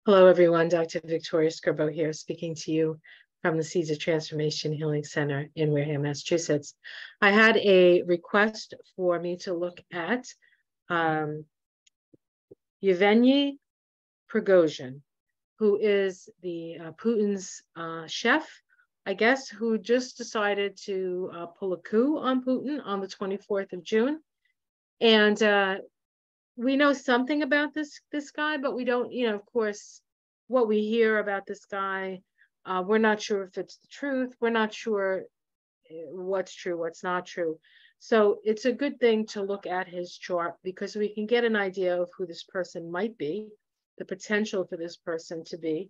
Hello, everyone. Dr. Victoria Scribo here, speaking to you from the Seeds of Transformation Healing Center in Wareham, Massachusetts. I had a request for me to look at Yevgeny Prigozhin, who is the Putin's chef, I guess, who just decided to pull a coup on Putin on the 24th of June. And we know something about this guy, but we don't, of course, what we hear about this guy, we're not sure if it's the truth. We're not sure what's true, what's not true. So it's a good thing to look at his chart because we can get an idea of who this person might be, the potential for this person to be,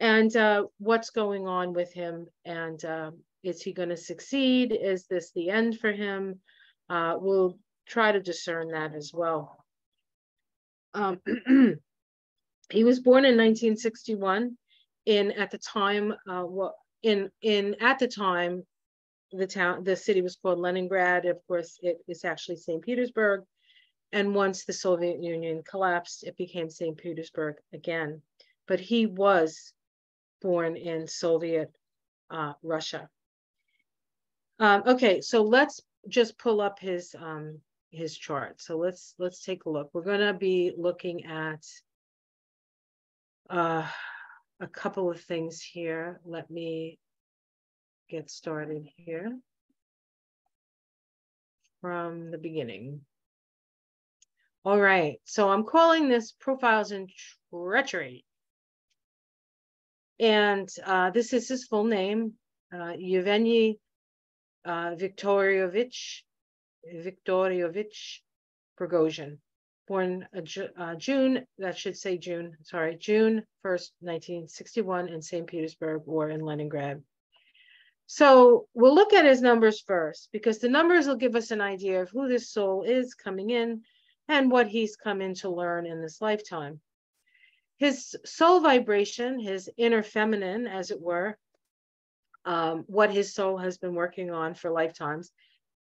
and what's going on with him. And is he going to succeed? Is this the end for him? We'll try to discern that as well. He was born in 1961 at the time the city was called Leningrad. Of course, it is actually St. Petersburg. And once the Soviet Union collapsed, it became St. Petersburg again. But he was born in Soviet Russia. Okay, so let's just pull up his chart. So let's take a look. We're going to be looking at a couple of things here. Let me get started here from the beginning. All right, so I'm calling this Profiles in Treachery. And this is his full name, Yevgeny Viktorovich Prigozhin, born June 1st, 1961 in St. Petersburg or in Leningrad. So we'll look at his numbers first, because the numbers will give us an idea of who this soul is coming in and what he's come in to learn in this lifetime. His soul vibration, his inner feminine, as it were, what his soul has been working on for lifetimes,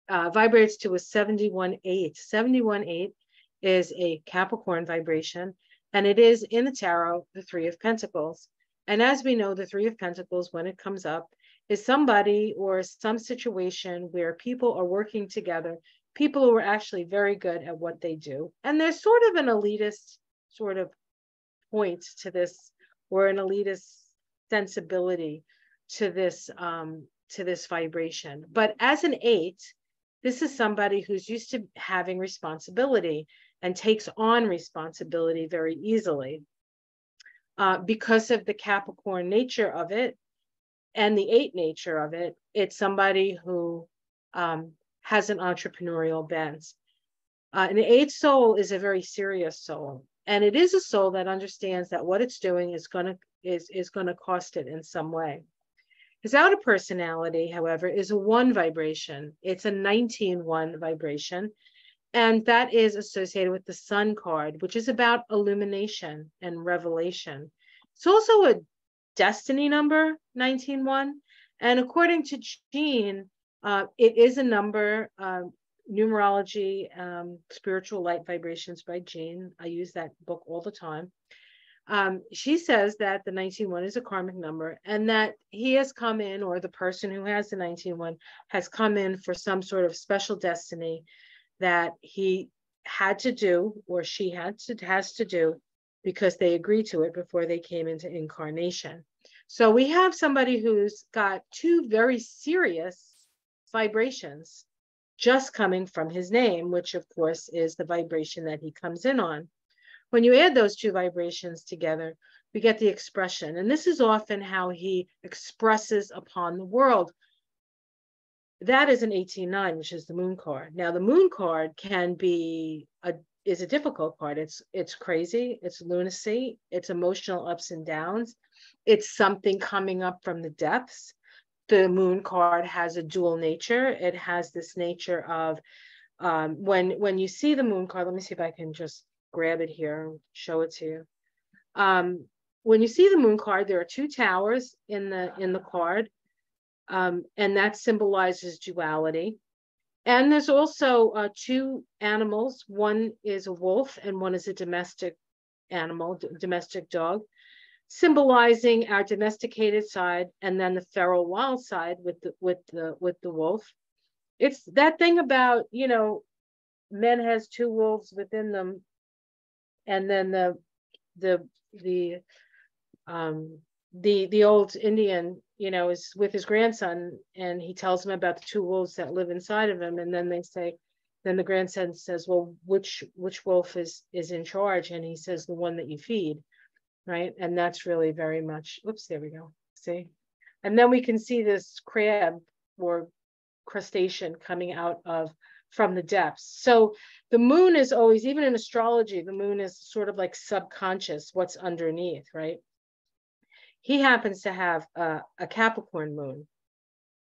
vibrates to a 71-8. 71-8 is a Capricorn vibration, and it is in the tarot, the Three of Pentacles. And as we know, the Three of Pentacles, when it comes up, is somebody or some situation where people are working together, people who are actually very good at what they do. And there's sort of an elitist sort of point to this, or an elitist sensibility to this vibration. But as an 8, this is somebody who's used to having responsibility and takes on responsibility very easily. Because of the Capricorn nature of it and the 8 nature of it, it's somebody who has an entrepreneurial bent. An 8 soul is a very serious soul. And it is a soul that understands that what it's doing is going to cost it in some way. His outer personality, however, is a 1 vibration. It's a 19-1 vibration. And that is associated with the Sun card, which is about illumination and revelation. It's also a destiny number, 19-1. And according to Jean, it is a number, Numerology, Spiritual Light Vibrations by Jean. I use that book all the time. She says that the 19-1 is a karmic number, and that he has come in, or the person who has the 19-1 has come in for some sort of special destiny that he had to do, or she has to do, because they agreed to it before they came into incarnation. So we have somebody who's got 2 very serious vibrations just coming from his name, which of course is the vibration that he comes in on. When you add those 2 vibrations together, we get the expression. And this is often how he expresses upon the world. That is an 18-9, which is the Moon card. Now, the Moon card is a difficult card. It's crazy, it's lunacy, it's emotional ups and downs. It's something coming up from the depths. The Moon card has a dual nature. It has this nature of when you see the Moon card, let me see if I can just grab it here and show it to you. When you see the Moon card, there are 2 towers in the card, and that symbolizes duality. And there's also 2 animals. One is a wolf and one is a domestic animal, domestic dog, symbolizing our domesticated side, and then the feral wild side with the wolf. It's that thing about, you know, men has two wolves within them, and then the the the old Indian, you know, is with his grandson, and he tells him about the two wolves that live inside of him, and then they say, then the grandson says, well, which wolf is in charge? And he says, the one that you feed, right? And that's really very much, oops, there we go, see? And then we can see this crab or crustacean coming out from the depths. So the moon is always, even in astrology, the moon is sort of like subconscious, what's underneath, right? He happens to have a Capricorn moon.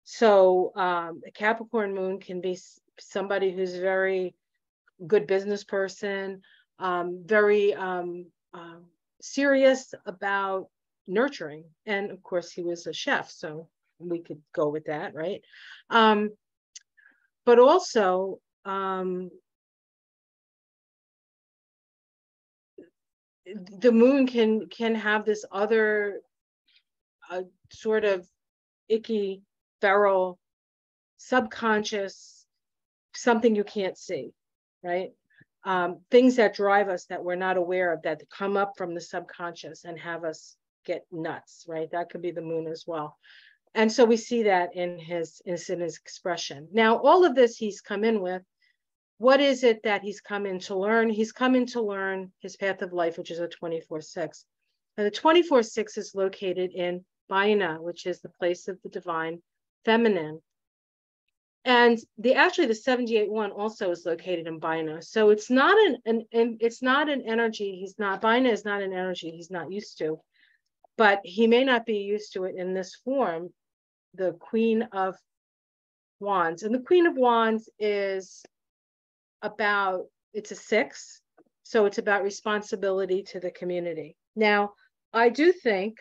So a Capricorn moon can be somebody who's very good business person, very serious about nurturing. And of course, he was a chef, so we could go with that, right? But also, the moon can have this other sort of icky, feral, subconscious, something you can't see, right? Things that drive us that we're not aware of, that come up from the subconscious and have us get nuts, right? That could be the moon as well. And so we see that in his expression. Now, all of this he's come in with. What is it that he's come in to learn? He's come in to learn his path of life, which is a 24/6. And the 24/6 is located in Baina, which is the place of the divine feminine. And actually the 78-1 also is located in Baina. So it's not it's not an energy. Baina is not an energy he's not used to, but he may not be used to it in this form, the Queen of Wands. And the Queen of Wands is it's a 6. So it's about responsibility to the community. Now, I do think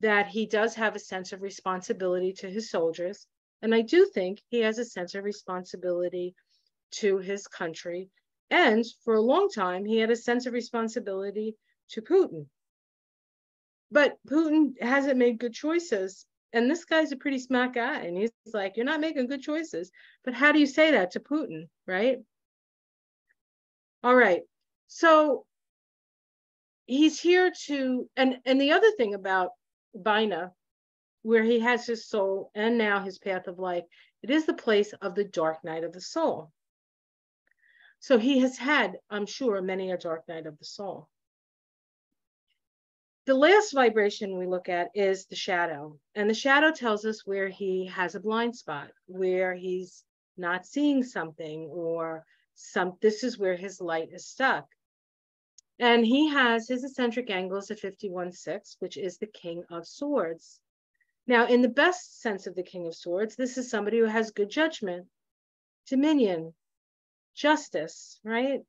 that he does have a sense of responsibility to his soldiers. And I do think he has a sense of responsibility to his country. And for a long time, he had a sense of responsibility to Putin. But Putin hasn't made good choices. And this guy's a pretty smart guy. And he's like, you're not making good choices. But how do you say that to Putin, right? All right. So he's here to, and the other thing about Baina, where he has his soul and now his path of life, it is the place of the dark night of the soul. So he has had, I'm sure, many a dark night of the soul. The last vibration we look at is the shadow. And the shadow tells us where he has a blind spot, where he's not seeing something, or this is where his light is stuck. And he has his eccentric angles of 51/6, which is the King of Swords. Now, in the best sense of the King of Swords, this is somebody who has good judgment, dominion, justice, right?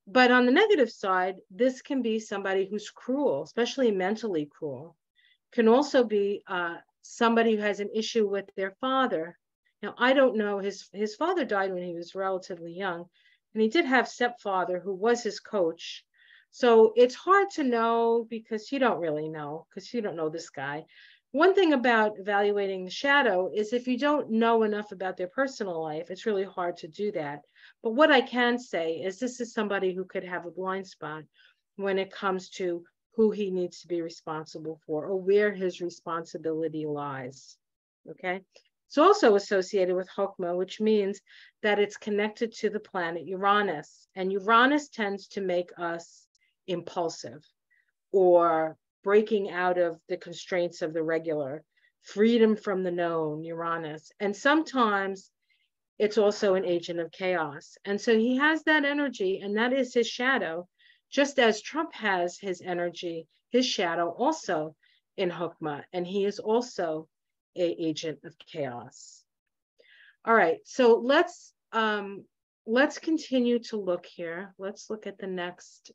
But on the negative side, this can be somebody who's cruel, especially mentally cruel. Can also be somebody who has an issue with their father. Now, I don't know, his father died when he was relatively young, and he did have stepfather who was his coach. So it's hard to know because you don't really know, because you don't know this guy. One thing about evaluating the shadow is if you don't know enough about their personal life, it's really hard to do that. But what I can say is this is somebody who could have a blind spot when it comes to who he needs to be responsible for or where his responsibility lies, okay? It's also associated with Chokmah, which means that it's connected to the planet Uranus. And Uranus tends to make us impulsive or breaking out of the constraints of the regular, freedom from the known, Uranus. And sometimes it's also an agent of chaos. And so he has that energy, and that is his shadow, just as Trump has his energy, his shadow also in Chokmah, and he is also an agent of chaos. All right, so let's continue to look here. Let's look at the next.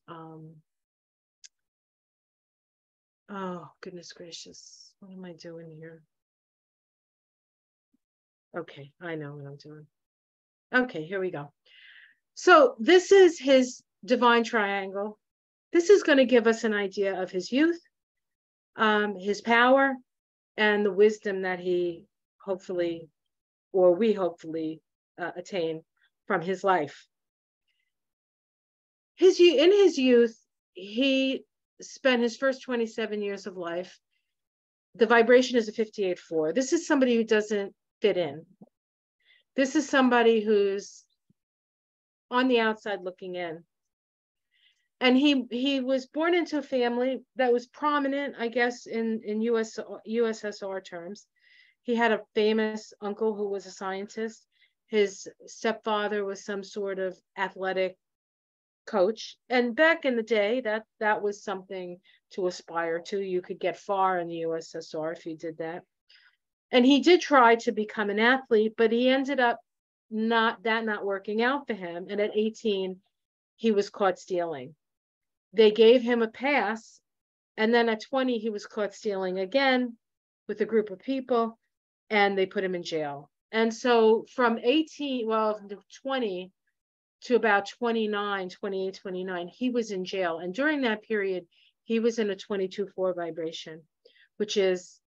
Oh, goodness gracious. What am I doing here? Okay, I know what I'm doing. Okay, here we go. So this is his divine triangle. This is going to give us an idea of his youth, his power, and the wisdom that he hopefully, or we hopefully, attain from his life. In his youth, he spent his first 27 years of life. The vibration is a 58-4. This is somebody who doesn't fit in. This is somebody who's on the outside looking in. And he was born into a family that was prominent, I guess, in USSR terms. He had a famous uncle who was a scientist. His stepfather was some sort of athletic coach. And back in the day, that was something to aspire to. You could get far in the USSR if you did that. And he did try to become an athlete, but he ended up not working out for him. And at 18, he was caught stealing. They gave him a pass. And then at 20, he was caught stealing again with a group of people, and they put him in jail. And so from 20 to about 28, 29, he was in jail. And during that period, he was in a 22-4 vibration, which is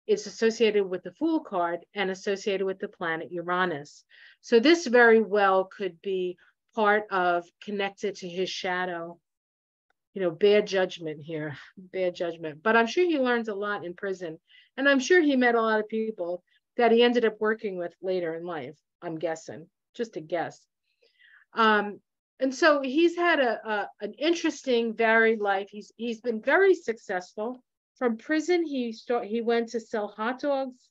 it's associated with the Fool card and associated with the planet Uranus. So this very well could be part of connected to his shadow, bad judgment here, bad judgment. But I'm sure he learned a lot in prison. And I'm sure he met a lot of people that he ended up working with later in life, I'm guessing, just a guess. And so he's had an interesting, varied life. He's been very successful. From prison, he went to sell hot dogs.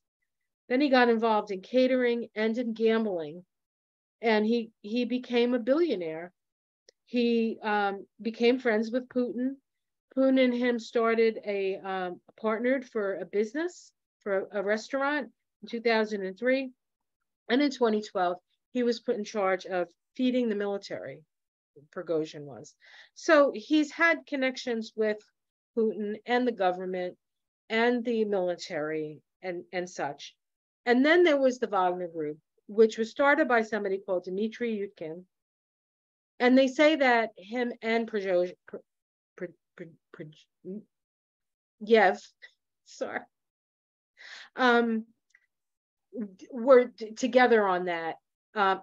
Then he got involved in catering and in gambling. And he became a billionaire. He became friends with Putin. Putin and him started partnered for a business, for a restaurant in 2003. And in 2012, he was put in charge of feeding the military. Prigozhin was. So he's had connections with Putin and the government and the military and such. And then there was the Wagner Group, which was started by somebody called Dmitry Yutkin. And they say that him and Prigozhin, were together on that.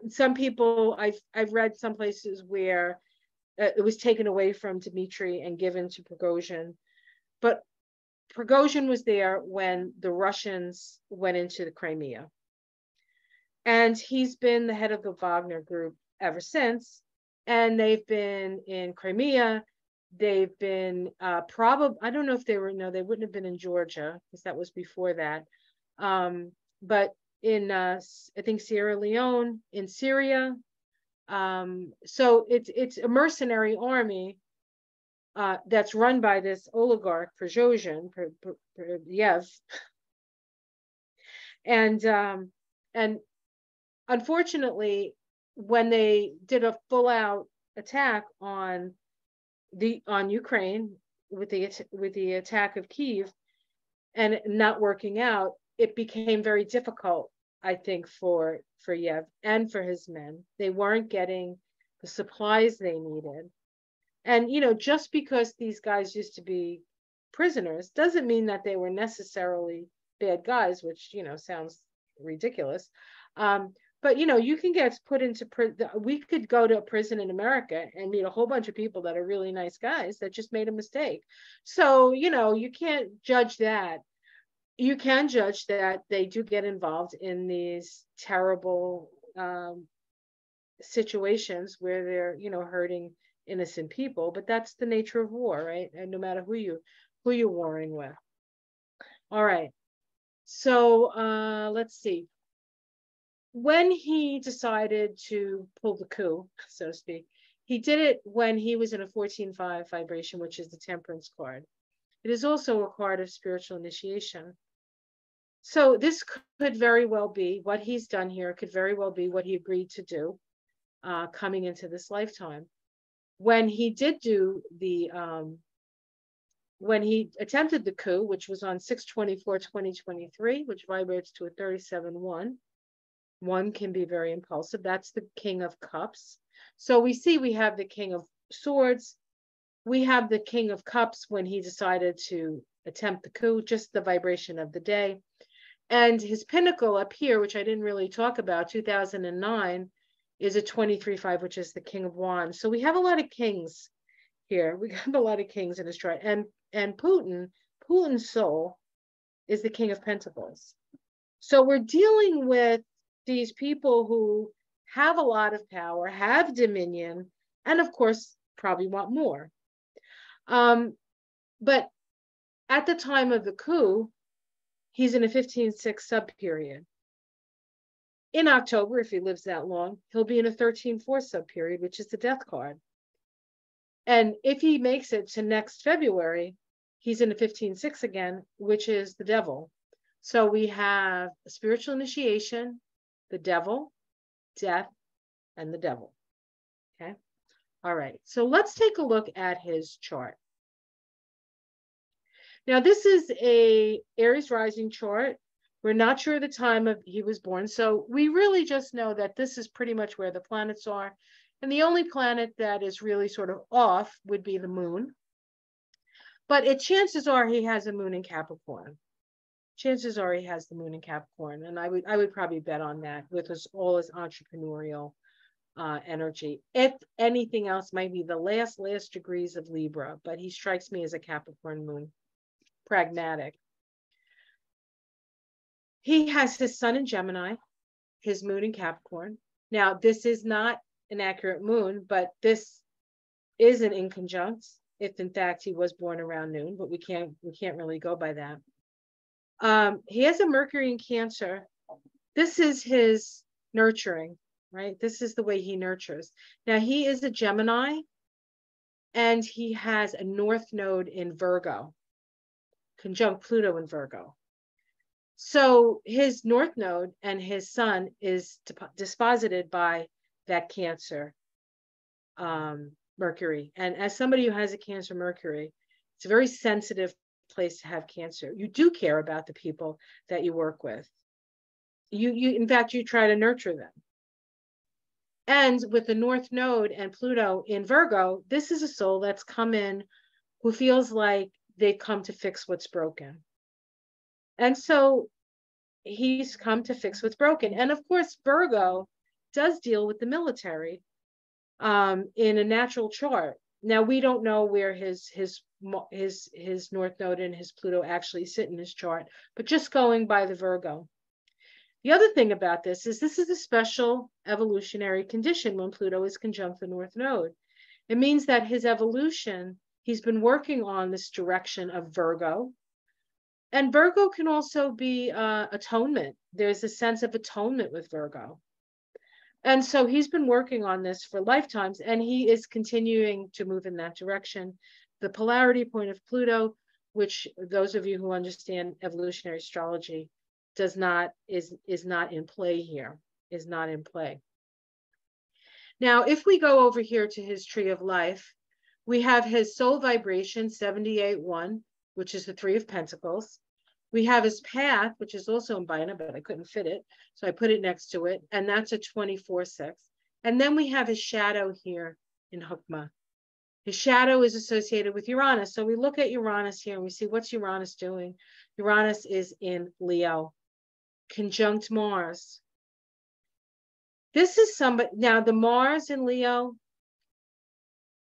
Some people, I've read some places where it was taken away from Dmitry and given to Prigozhin. But Prigozhin was there when the Russians went into the Crimea. And he's been the head of the Wagner Group ever since. And they've been in Crimea. They've been probably, I don't know if they wouldn't have been in Georgia, because that was before that. But in, I think, Sierra Leone, in Syria. So it's a mercenary army that's run by this oligarch, Prigozhin, and unfortunately, when they did a full-out attack on Ukraine with the attack of Kyiv and not working out, it became very difficult, I think, for Yev and for his men. They weren't getting the supplies they needed. And, just because these guys used to be prisoners doesn't mean that they were necessarily bad guys, which, sounds ridiculous. But, you can get put into prison. We could go to a prison in America and meet a whole bunch of people that are really nice guys that just made a mistake. So, you can't judge that. You can judge that they do get involved in these terrible situations where they're, hurting innocent people. But that's the nature of war, right? And no matter who you're warring with. All right. So let's see. When he decided to pull the coup, so to speak, he did it when he was in a 14-5 vibration, which is the Temperance card. It is also a card of spiritual initiation. So this could very well be what he's done here, could very well be what he agreed to do coming into this lifetime. When he did do when he attempted the coup, which was on 6/24/2023, which vibrates to a 37-1, one can be very impulsive. That's the King of Cups. So we see we have the King of Swords, We have the King of Cups when he decided to attempt the coup, just the vibration of the day. And his pinnacle up here, which I didn't really talk about, 2009, is a 23-5, which is the King of Wands. So we have a lot of kings here. We have a lot of kings in his chart. And Putin's soul is the King of Pentacles. So we're dealing with these people who have a lot of power, have dominion, and of course, probably want more. But at the time of the coup, he's in a 15-6 sub-period. In October, if he lives that long, he'll be in a 13-4 sub-period, which is the death card. And if he makes it to next February, he's in a 15-6 again, which is the devil. So we have a spiritual initiation, the devil, death, and the devil. Okay. All right. So let's take a look at his chart. Now, this is a Aries rising chart. We're not sure the time of he was born. So we really just know that this is pretty much where the planets are. And the only planet that is really sort of off would be the moon. But chances are he has a moon in Capricorn. Chances are he has the moon in Capricorn. And I would probably bet on that with all his entrepreneurial energy. If anything else, might be the last degrees of Libra, but he strikes me as a Capricorn moon. Pragmatic. He has his sun in Gemini, his moon in Capricorn. Now, this is not an accurate moon, but this is an inconjunct if in fact he was born around noon, but we can't really go by that. He has a Mercury in Cancer. This is his nurturing, right? This is the way he nurtures. Now, he is a Gemini, and he has a North Node in Virgo, conjunct Pluto in Virgo. So his North Node and his Sun is disposited by that Cancer Mercury. And as somebody who has a Cancer Mercury, it's a very sensitive place to have Cancer. You do care about the people that you work with. In fact, you try to nurture them. And with the North Node and Pluto in Virgo, this is a soul that's come in who feels like they've come to fix what's broken. And so he's come to fix what's broken. And of course, Virgo does deal with the military in a natural chart. Now, we don't know where his North Node and his Pluto actually sit in his chart, but just going by the Virgo. The other thing about this is a special evolutionary condition when Pluto is conjunct the North Node. It means that his evolution, he's been working on this direction of Virgo. And Virgo can also be atonement. There's a sense of atonement with Virgo. And so he's been working on this for lifetimes, and he is continuing to move in that direction. The polarity point of Pluto, which those of you who understand evolutionary astrology is not in play here, is not in play. Now, if we go over here to his tree of life, we have his soul vibration 78-1, which is the 3 of Pentacles. We have his path, which is also in Bina, but I couldn't fit it, so I put it next to it, and that's a 24-6. And then we have his shadow here in Hukma. His shadow is associated with Uranus. So we look at Uranus here and we see what's Uranus doing. Uranus is in Leo, conjunct Mars. This is somebody, now the Mars in Leo,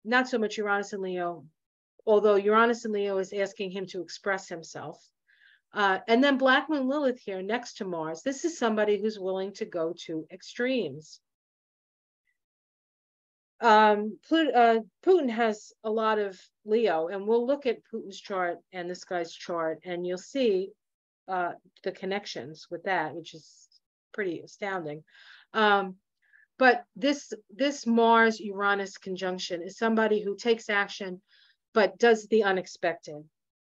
not so much Uranus in Leo, although Uranus in Leo is asking him to express himself. And then Black Moon Lilith here next to Mars. This is somebody who's willing to go to extremes. Putin has a lot of Leo, and we'll look at Putin's chart and this guy's chart, and you'll see the connections with that, which is pretty astounding. But this Mars-Uranus conjunction is somebody who takes action, but does the unexpected.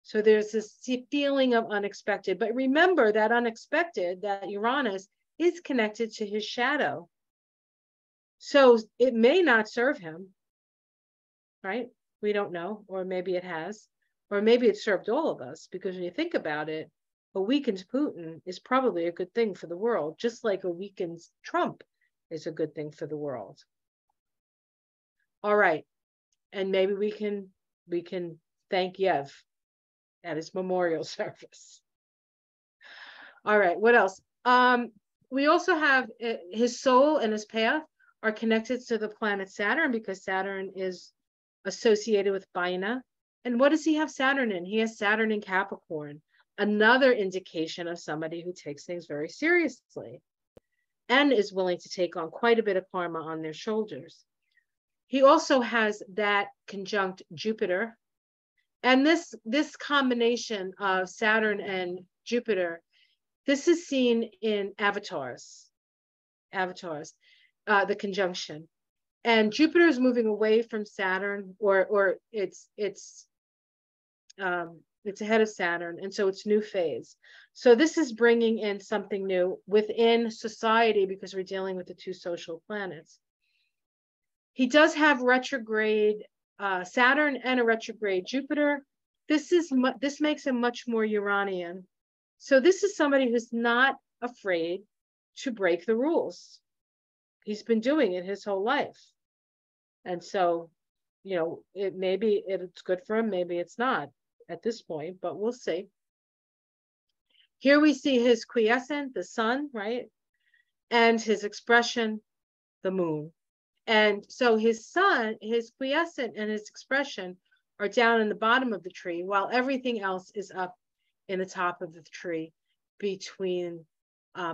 So there's this feeling of unexpected. But remember that unexpected, that Uranus is connected to his shadow. So it may not serve him, right? We don't know, or maybe it has, or maybe it served all of us, because when you think about it, a weakened Putin is probably a good thing for the world, just like a weakened Trump is a good thing for the world. All right, and maybe we can we can thank Yev at his memorial service. All right, what else? We also have his soul and his path are connected to the planet Saturn because Saturn is associated with Bina. And what does he have Saturn in? He has Saturn in Capricorn, another indication of somebody who takes things very seriously and is willing to take on quite a bit of karma on their shoulders. He also has that conjunct Jupiter. And this combination of Saturn and Jupiter, this is seen in avatars, the conjunction. And Jupiter is moving away from Saturn, or it's ahead of Saturn, and so it's new phase. So this is bringing in something new within society because we're dealing with the two social planets. He does have retrograde Saturn and a retrograde Jupiter. This makes him much more Uranian. So this is somebody who's not afraid to break the rules. He's been doing it his whole life. And so, you know, maybe it's good for him, maybe it's not at this point, but we'll see. Here we see his quiescent, the sun, right? And his expression, the moon. And so his sun, his quiescent and his expression are down in the bottom of the tree, while everything else is up in the top of the tree between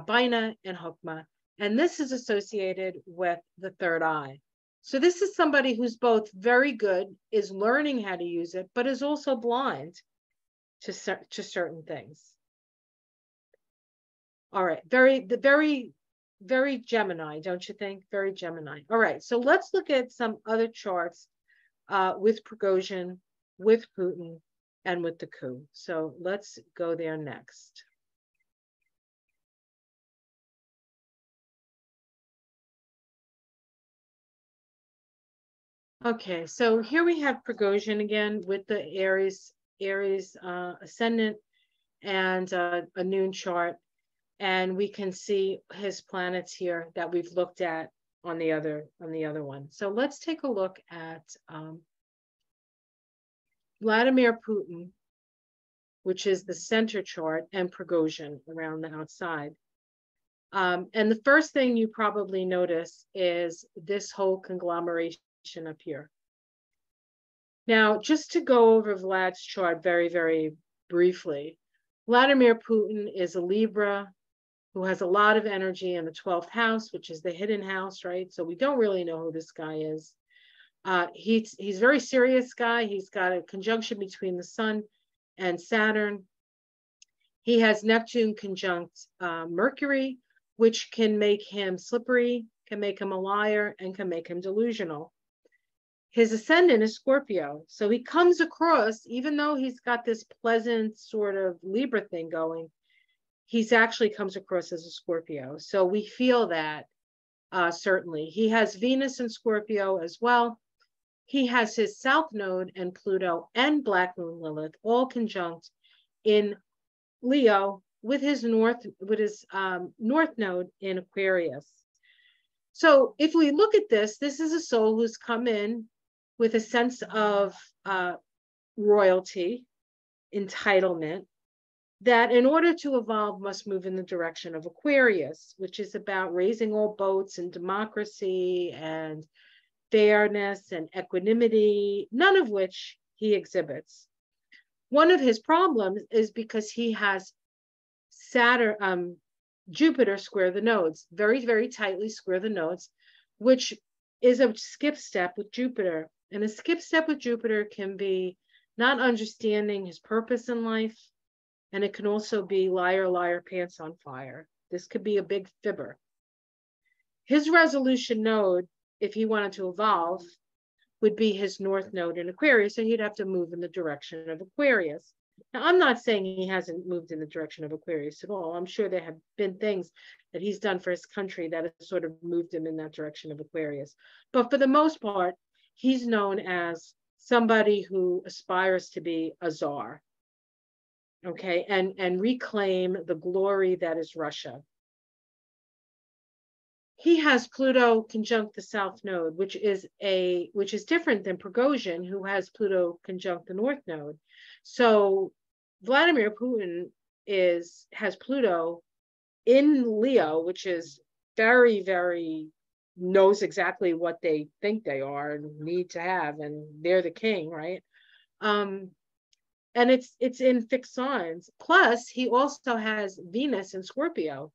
Bina and Hokmah. And this is associated with the third eye. So this is somebody who's both very good, is learning how to use it, but is also blind to certain things. All right, very Gemini, don't you think? Very Gemini. All right, so let's look at some other charts with Prigozhin, with Putin, and with the coup. So let's go there next. Okay, so here we have Prigozhin again with the Aries ascendant and a noon chart. And we can see his planets here that we've looked at on the other one. So let's take a look at Vladimir Putin, which is the center chart, and Prigozhin around the outside. And the first thing you probably notice is this whole conglomeration up here. Now, just to go over Vlad's chart very briefly, Vladimir Putin is a Libra who has a lot of energy in the 12th house, which is the hidden house, right? So we don't really know who this guy is. He's a very serious guy. He's got a conjunction between the sun and Saturn. He has Neptune conjunct Mercury, which can make him slippery, can make him a liar, and can make him delusional. His ascendant is Scorpio. So he comes across, even though he's got this pleasant sort of Libra thing going, he's actually comes across as a Scorpio. So we feel that certainly. He has Venus in Scorpio as well. He has his South Node and Pluto and Black Moon Lilith all conjunct in Leo with his North Node in Aquarius. So if we look at this is a soul who's come in with a sense of royalty, entitlement, that in order to evolve must move in the direction of Aquarius, which is about raising all boats and democracy and fairness and equanimity, none of which he exhibits. One of his problems is because he has Jupiter square the nodes, very tightly square the nodes, which is a skip step with Jupiter. And a skip step with Jupiter can be not understanding his purpose in life, and it can also be liar, pants on fire. This could be a big fibber. His resolution node, if he wanted to evolve, would be his North Node in Aquarius, so he'd have to move in the direction of Aquarius. Now, I'm not saying he hasn't moved in the direction of Aquarius at all. I'm sure there have been things that he's done for his country that have sort of moved him in that direction of Aquarius. But for the most part, he's known as somebody who aspires to be a czar, okay, and reclaim the glory that is Russia. he has Pluto conjunct the south node, which is different than Prigozhin, who has Pluto conjunct the north node. So Vladimir Putin has Pluto in Leo, which is very, very knows exactly what they think they are and need to have, and they're the king, right? And it's in fixed signs. Plus, he also has Venus in Scorpio,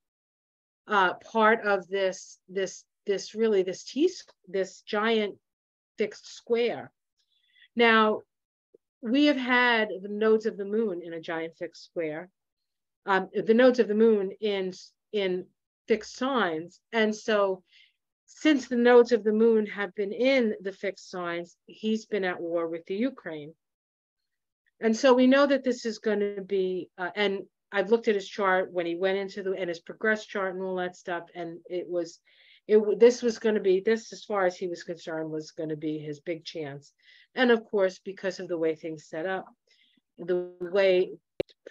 part of this giant fixed square. Now, we have had the nodes of the moon in a giant fixed square, the nodes of the moon in fixed signs, and so since the nodes of the moon have been in the fixed signs, he's been at war with the Ukraine. And so we know that this is going to be, and I've looked at his chart when he went into and his progress chart and all that stuff, and this was going to be, this, as far as he was concerned, was going to be his big chance. And of course, because of the way things set up, the way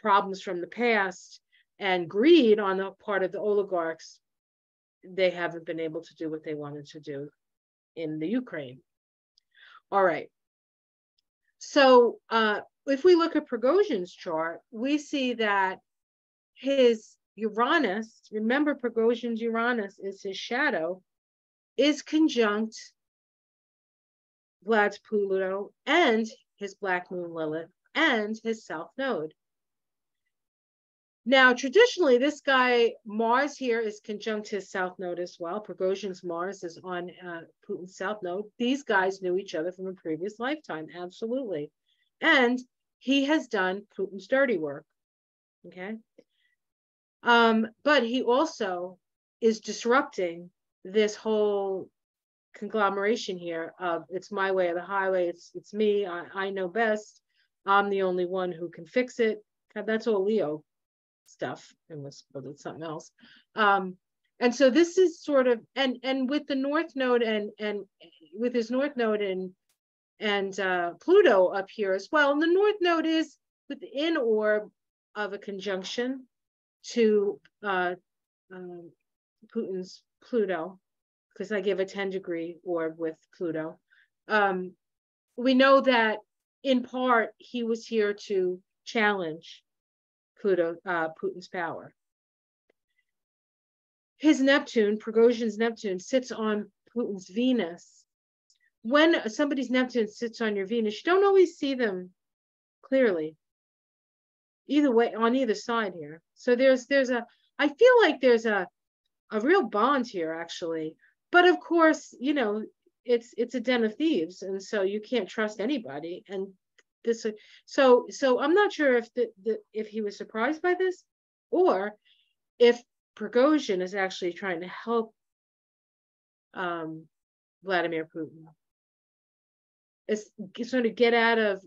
problems from the past and greed on the part of the oligarchs, they haven't been able to do what they wanted to do in the Ukraine. All right. So if we look at Prigozhin's chart, we see that his Uranus, remember Prigozhin's Uranus is his shadow, is conjunct Vlad's Pluto and his Black Moon Lilith and his South Node. Now, traditionally, this guy, Mars here, is conjunct his South Node as well. Prigozhin's Mars is on Putin's South Node. These guys knew each other from a previous lifetime, absolutely. And he has done Putin's dirty work, okay? But he also is disrupting this whole conglomeration here of it's my way or the highway, it's me, I know best, I'm the only one who can fix it. That's all Leo stuff, and was something else. And so this is sort of, and with the North Node and with his North Node and Pluto up here as well. And the North Node is within orb of a conjunction to Putin's Pluto, because I give a 10-degree orb with Pluto. We know that in part he was here to challenge Putin's power. His Neptune, Prigozhin's Neptune, sits on Putin's Venus. When somebody's Neptune sits on your Venus, you don't always see them clearly. Either way, on either side here. So I feel like there's a real bond here, actually. But of course, you know, it's a den of thieves, and so you can't trust anybody. And so I'm not sure if he was surprised by this, or if Prigozhin is actually trying to help Vladimir Putin. It's sort of get out of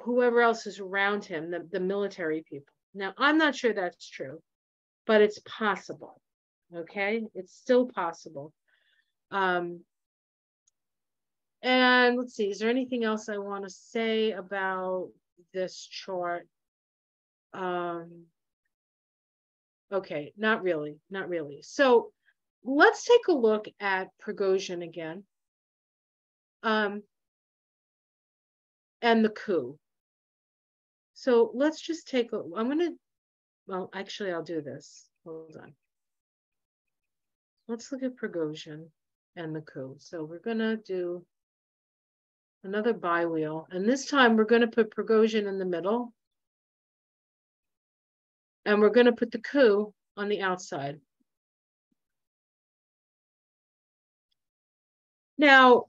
whoever else is around him, the military people. Now, I'm not sure that's true, but it's possible. Okay, it's still possible. And let's see, is there anything else I want to say about this chart? Okay, not really. So let's take a look at Prigozhin again. And the coup. So let's just take a, well, actually, I'll do this. Hold on. Let's look at Prigozhin and the coup. So we're going to do another bi-wheel. And this time we're going to put Prigozhin in the middle. And we're going to put the coup on the outside. Now,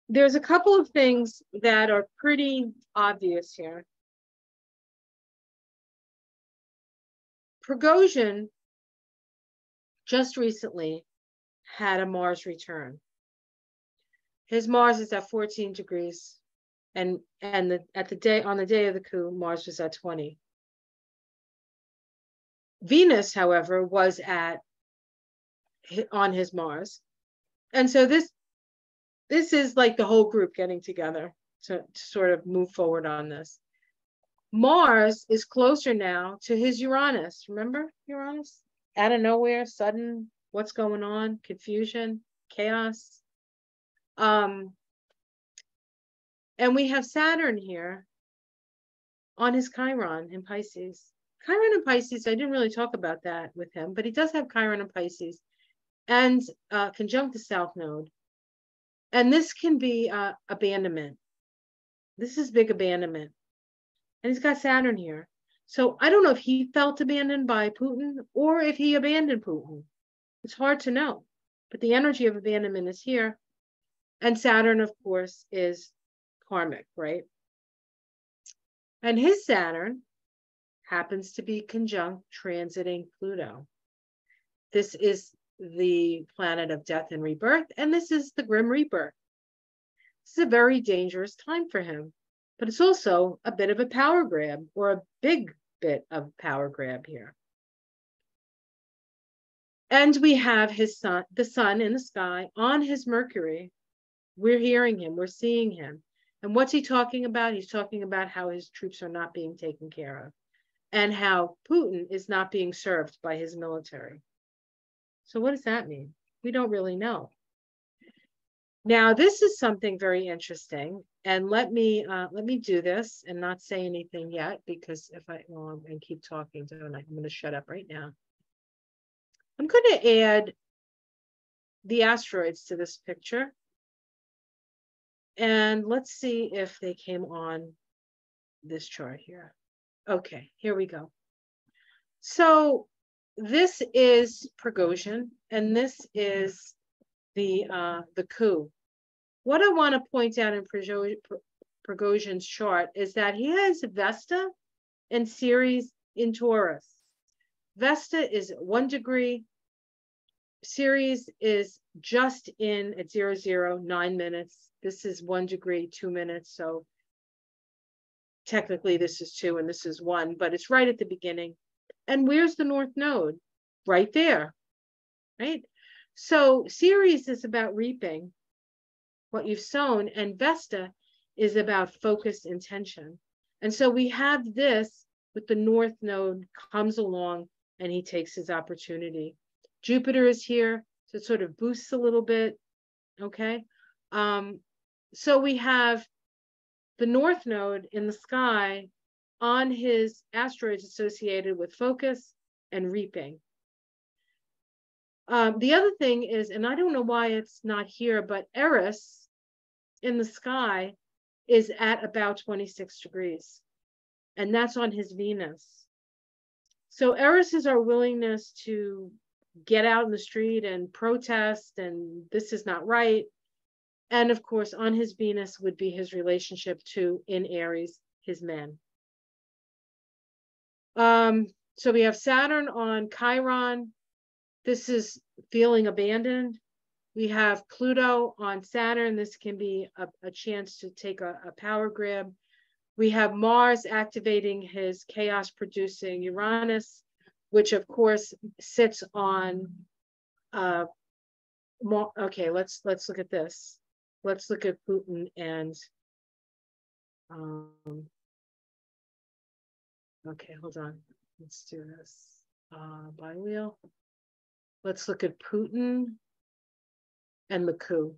there's a couple of things that are pretty obvious here. Prigozhin just recently had a Mars return. His Mars is at 14 degrees, and on the day of the coup, Mars was at 20. Venus, however, was on his Mars, and so this is like the whole group getting together to sort of move forward on this. Mars is closer now to his Uranus. Remember Uranus? Out of nowhere, sudden what's going on, confusion, chaos. And we have Saturn here on his Chiron in Pisces. Chiron in Pisces, I didn't really talk about that with him, but he does have Chiron in Pisces and conjunct the South Node. And this can be abandonment. This is big abandonment. And he's got Saturn here. So I don't know if he felt abandoned by Putin or if he abandoned Putin. It's hard to know. But the energy of abandonment is here. And Saturn, of course, is karmic, right? And his Saturn happens to be conjunct transiting Pluto. This is the planet of death and rebirth, and this is the Grim Reaper. This is a very dangerous time for him, but it's also a bit of a power grab, or a big bit of power grab here. And we have his sun, the sun in the sky on his Mercury. We're hearing him, we're seeing him. And what's he talking about? He's talking about how his troops are not being taken care of and how Putin is not being served by his military. So what does that mean? We don't really know. Now, this is something very interesting. And let me do this and not say anything yet, because if I'm going to keep talking, I'm going to shut up right now. I'm going to add the asteroids to this picture. And let's see if they came on this chart here. Okay, here we go. So this is Prigozhin, and this is the coup. What I want to point out in Prigozhin's chart is that he has Vesta and Ceres in Taurus. Vesta is 1 degree. Ceres is just in at 9 minutes. This is 1 degree, 2 minutes. So technically this is 2 and this is 1, but it's right at the beginning. And where's the North Node? Right there, right? So Ceres is about reaping what you've sown, and Vesta is about focused intention. And so we have this with the North Node comes along and he takes his opportunity. Jupiter is here, so it sort of boosts a little bit, okay? So we have the North Node in the sky on his asteroids associated with focus and reaping. The other thing is, and I don't know why it's not here, but Eris in the sky is at about 26 degrees, and that's on his Venus. So Eris is our willingness to get out in the street and protest, and this is not right. And of course, on his Venus would be his relationship to, in Aries, his men. So we have Saturn on Chiron. This is feeling abandoned. We have Pluto on Saturn. This can be a chance to take a power grab. We have Mars activating his chaos-producing Uranus, which of course sits on. Okay, let's look at this. Let's look at Putin and. Okay, hold on. Let's do this. By wheel. Let's look at Putin and the coup.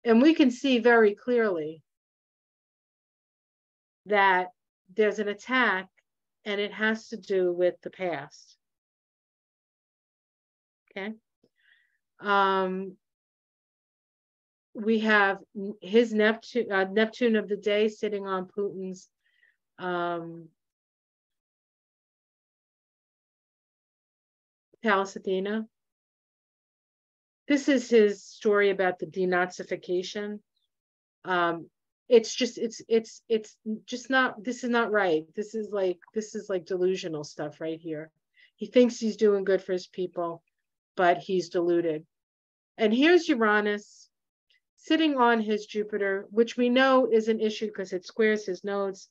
And we can see very clearly that there's an attack and it has to do with the past. Okay. We have his Neptune of the day sitting on Putin's Pallas Athena. This is his story about the denazification. It's just not, this is not right. This is like delusional stuff right here. He thinks he's doing good for his people, but he's deluded. And here's Uranus sitting on his Jupiter, which we know is an issue because it squares his nodes.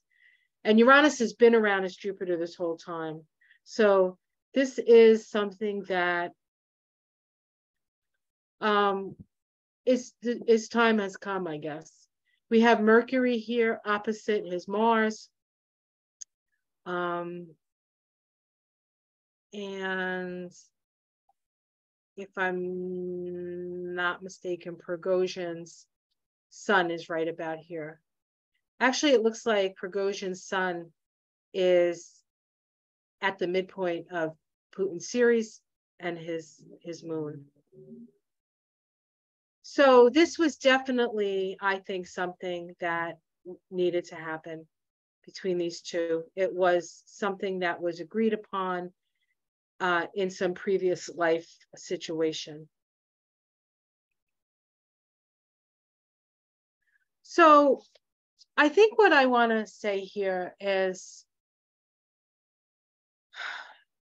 And Uranus has been around his Jupiter this whole time. So this is something that his time has come, I guess. We have Mercury here opposite his Mars. And if I'm not mistaken, Prigozhin's sun is right about here. Actually, it looks like Prigozhin's sun is at the midpoint of Putin's Ceres and his moon. So this was definitely, I think, something that needed to happen between these two. It was something that was agreed upon in some previous life situation. So I think what I want to say here is,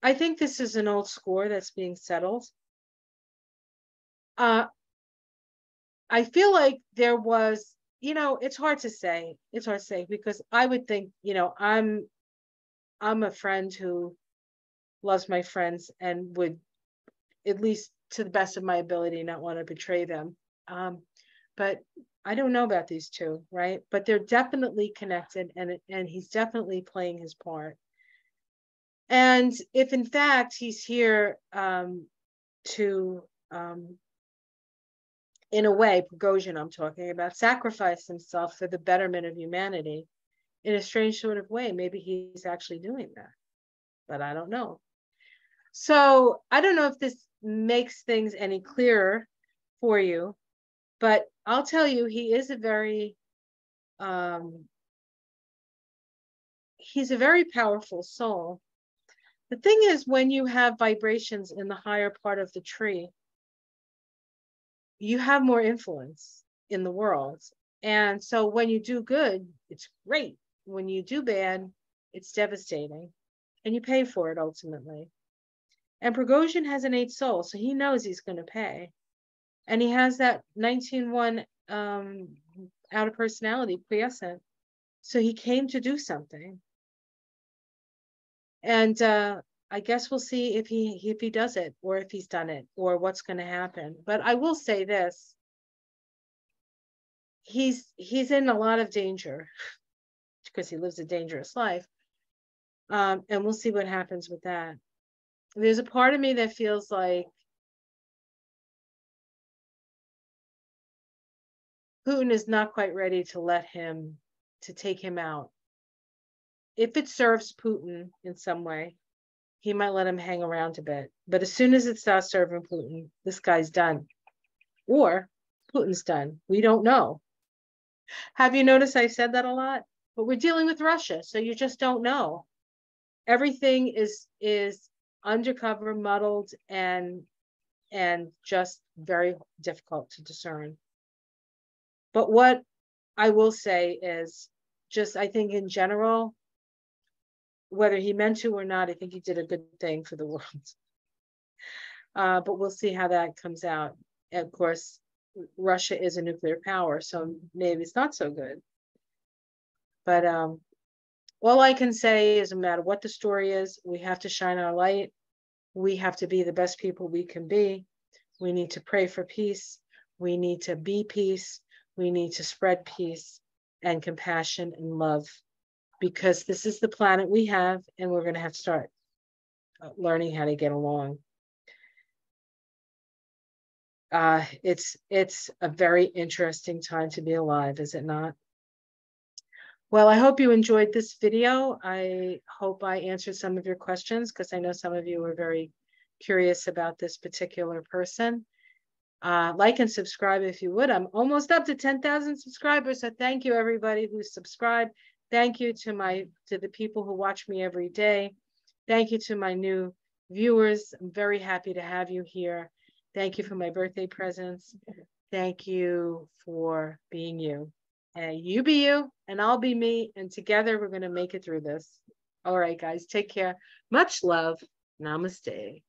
I think this is an old score that's being settled. I feel like there was, it's hard to say. It's hard to say because I would think, I'm a friend who loves my friends and would, at least to the best of my ability, not want to betray them. But I don't know about these two, right? But they're definitely connected, and he's definitely playing his part. And if in fact he's here to in a way, Prigozhin, I'm talking about, sacrifice himself for the betterment of humanity in a strange sort of way. Maybe he's actually doing that, but I don't know. So I don't know if this makes things any clearer for you, but I'll tell you, he is he's a very powerful soul. The thing is, when you have vibrations in the higher part of the tree, you have more influence in the world. And so when you do good, it's great. When you do bad, it's devastating. And you pay for it ultimately. And Prigozhin has an 8 soul, so he knows he's going to pay. And he has that 19-1 out of personality, quiescent. So he came to do something. And I guess we'll see if he does it, or if he's done it, or what's going to happen. But I will say this: he's in a lot of danger because he lives a dangerous life, and we'll see what happens with that. There's a part of me that feels like Putin is not quite ready to take him out. If it serves Putin in some way, he might let him hang around a bit. But as soon as it starts serving Putin, this guy's done. Or Putin's done. We don't know. Have you noticed I said that a lot? But we're dealing with Russia, so you just don't know. Everything is undercover, muddled, and just very difficult to discern. But what I will say is, just I think in general, whether he meant to or not, I think he did a good thing for the world. But we'll see how that comes out. And of course, Russia is a nuclear power, so maybe it's not so good. But all I can say is, no matter what the story is, we have to shine our light. We have to be the best people we can be. We need to pray for peace. We need to be peace. We need to spread peace and compassion and love, because this is the planet we have, and we're going to have to start learning how to get along. It's a very interesting time to be alive, is it not? Well, I hope you enjoyed this video. I hope I answered some of your questions, because I know some of you were very curious about this particular person. Like and subscribe if you would. I'm almost up to 10,000 subscribers, so thank you everybody who subscribed. Thank you to the people who watch me every day. Thank you to my new viewers. I'm very happy to have you here. Thank you for my birthday presents. Thank you for being you. You be you, and I'll be me, and together we're going to make it through this. All right, guys, take care. Much love. Namaste.